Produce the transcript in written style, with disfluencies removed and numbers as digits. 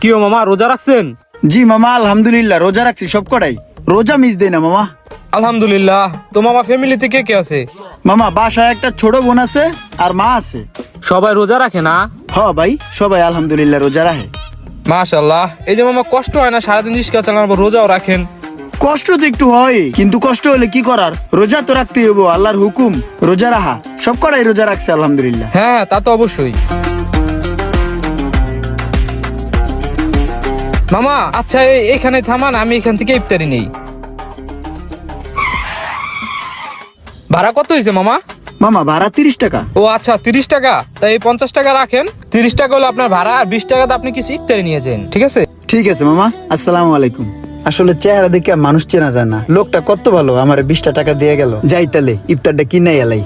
কি ও মামা রোজা রাখছেন? জি মামা, আলহামদুলিল্লাহ রোজা রাখছি সব কটাই। রোজা মিস দেই না মামা। আলহামদুলিল্লাহ। তো মামা ফ্যামিলিতে কে কে আছে? মামা বাসায় একটা ছোট বোন আছে আর মা আছে। সবাই রোজা রাখে না? হ ভাই, সবাই আলহামদুলিল্লাহ রোজা রাখে। মাশাআল্লাহ। এই যে মামা কষ্ট হয় না সারাদিন রিস্কা চালানোর পর রোজাও রাখেন? কষ্ট তো একটু হয়, কিন্তু কষ্ট হলে কি করার, রোজা তো রাখতে হইব, আল্লাহর হুকুম রোজা রাখা। সব কটাই রোজা রাখছে আলহামদুলিল্লাহ। হ্যাঁ তা তো অবশ্যই। মামা আচ্ছা এখানে থামান, আমি এখান থেকে ইফতারি নেই। ভাড়া কত হয়েছে মামা? মামা ভাড়া 30 টাকা। ও আচ্ছা 30 টাকা। তাই এই 50 টাকা রাখেন। 30 টাকা হলো আপনার ভাড়া, আর 20 টাকাতে আপনি কিছু ইফতারি নিয়ে যান, ঠিক আছে? ঠিক আছে মামা, আসসালামু আলাইকুম। আসলে চেহারা দেখে মানুষ চেনা যায় না, লোকটা কত ভালো, আমার 20টা টাকা দিয়ে গেল। যাই তাহলে ইফতারটা কিনাই এলাই।